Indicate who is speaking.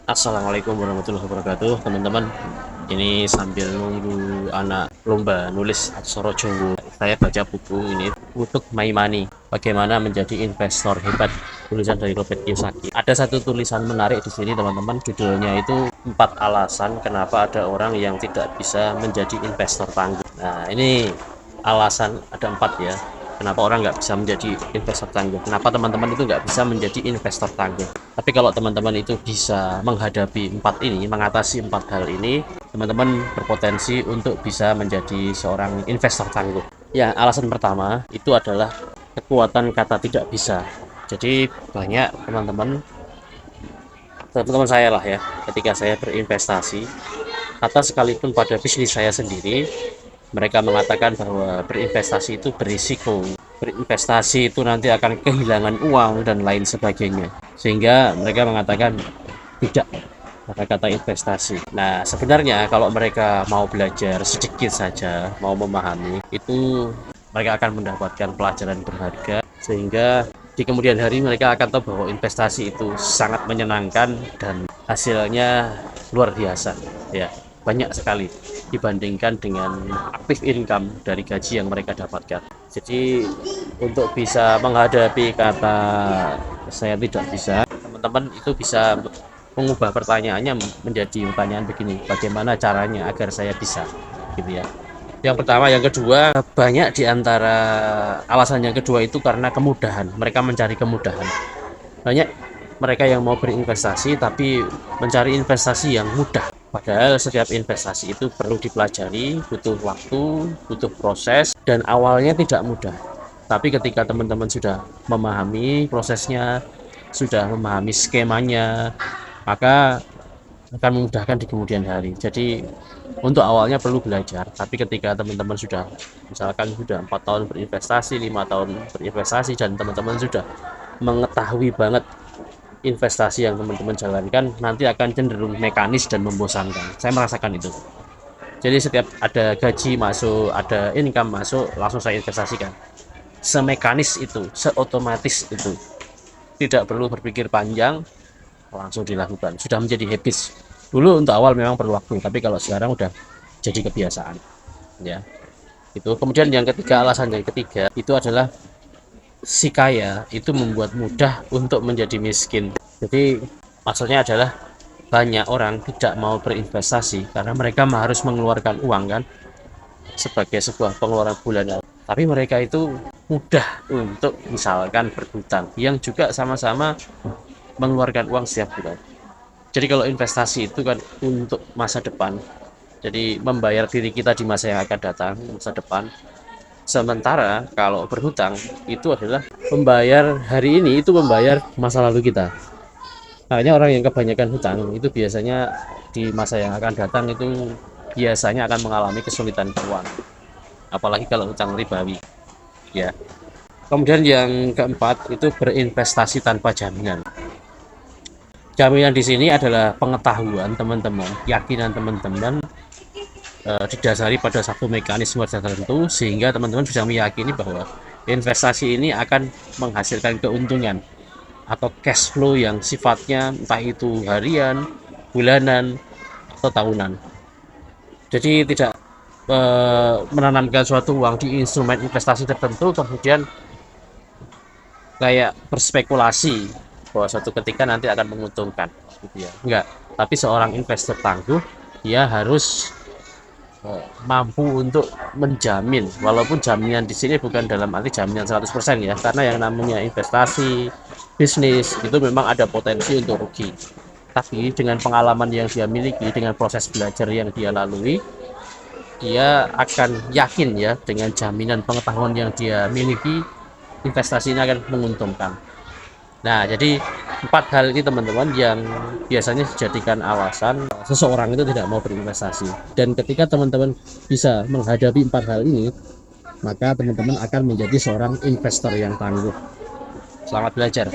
Speaker 1: Assalamualaikum warahmatullahi wabarakatuh, teman-teman. Ini sambil nunggu anak lomba nulis aksara Jawa, saya baca buku ini, Untuk My Money, Bagaimana Menjadi Investor Hebat, tulisan dari Robert Kiyosaki. Ada satu tulisan menarik di sini, teman-teman. Judulnya itu 4 alasan kenapa ada orang yang tidak bisa menjadi investor tangguh. Nah, ini alasan ada 4 ya. Kenapa orang nggak bisa menjadi investor tangguh? Kenapa teman-teman itu nggak bisa menjadi investor tangguh? Tapi kalau teman-teman itu bisa menghadapi 4 ini, mengatasi 4 hal ini, teman-teman berpotensi untuk bisa menjadi seorang investor tangguh. Ya, alasan pertama itu adalah kekuatan kata tidak bisa. Jadi banyak teman-teman saya lah ya, ketika saya berinvestasi, kata sekalipun pada bisnis saya sendiri, mereka mengatakan bahwa berinvestasi itu berisiko, berinvestasi itu nanti akan kehilangan uang dan lain sebagainya, sehingga mereka mengatakan tidak pada kata investasi. Nah, sebenarnya kalau mereka mau belajar sedikit saja, mau memahami, itu mereka akan mendapatkan pelajaran berharga, sehingga di kemudian hari mereka akan tahu bahwa investasi itu sangat menyenangkan dan hasilnya luar biasa ya, banyak sekali dibandingkan dengan aktif income dari gaji yang mereka dapatkan. Jadi untuk bisa menghadapi kata saya tidak bisa, teman-teman itu bisa mengubah pertanyaannya menjadi pertanyaan begini, bagaimana caranya agar saya bisa, gitu ya. Yang pertama, yang kedua, banyak di antara alasan yang kedua itu karena kemudahan. Mereka mencari kemudahan. Banyak mereka yang mau berinvestasi tapi mencari investasi yang mudah. Padahal setiap investasi itu perlu dipelajari, butuh waktu, butuh proses, dan awalnya tidak mudah. Tapi ketika teman-teman sudah memahami prosesnya, sudah memahami skemanya, maka akan memudahkan di kemudian hari. Jadi untuk awalnya perlu belajar, tapi ketika teman-teman sudah, misalkan sudah 4 tahun berinvestasi, 5 tahun berinvestasi, dan teman-teman sudah mengetahui banget investasi yang teman-teman jalankan, nanti akan cenderung mekanis dan membosankan. Saya merasakan itu. Jadi setiap ada gaji masuk, ada income masuk, langsung saya investasikan. Semekanis itu, seotomatis itu. Tidak perlu berpikir panjang, langsung dilakukan. Sudah menjadi habits. Dulu untuk awal memang perlu waktu, tapi kalau sekarang udah jadi kebiasaan. Ya, itu. Kemudian yang ketiga, alasan yang ketiga itu adalah si kaya itu membuat mudah untuk menjadi miskin. Jadi maksudnya adalah banyak orang tidak mau berinvestasi karena mereka harus mengeluarkan uang kan, sebagai sebuah pengeluaran bulanan. Tapi mereka itu mudah untuk misalkan berhutang yang juga sama-sama mengeluarkan uang setiap bulan. Jadi kalau investasi itu kan untuk masa depan, jadi membayar diri kita di masa yang akan datang, masa depan. Sementara kalau berhutang itu adalah membayar hari ini, itu membayar masa lalu kita. Makanya orang yang kebanyakan hutang itu biasanya di masa yang akan datang itu biasanya akan mengalami kesulitan keuangan. Apalagi kalau hutang ribawi, ya. Kemudian yang keempat itu berinvestasi tanpa jaminan. Jaminan di sini adalah pengetahuan teman-teman, keyakinan teman-teman, didasari pada satu mekanisme tertentu, sehingga teman-teman bisa meyakini bahwa investasi ini akan menghasilkan keuntungan atau cash flow yang sifatnya entah itu harian, bulanan, atau tahunan. Jadi tidak menanamkan suatu uang di instrumen investasi tertentu kemudian kayak berspekulasi bahwa suatu ketika nanti akan menguntungkan, gitu ya. Enggak. Tapi seorang investor tangguh dia harus mampu untuk menjamin, walaupun jaminan di sini bukan dalam arti jaminan 100% ya, karena yang namanya investasi bisnis itu memang ada potensi untuk rugi, tapi dengan pengalaman yang dia miliki, dengan proses belajar yang dia lalui, dia akan yakin ya, dengan jaminan pengetahuan yang dia miliki, investasi ini akan menguntungkan. Nah, jadi 4 hal ini teman-teman yang biasanya dijadikan alasan seseorang itu tidak mau berinvestasi. Dan ketika teman-teman bisa menghadapi 4 hal ini, maka teman-teman akan menjadi seorang investor yang tangguh. Selamat belajar.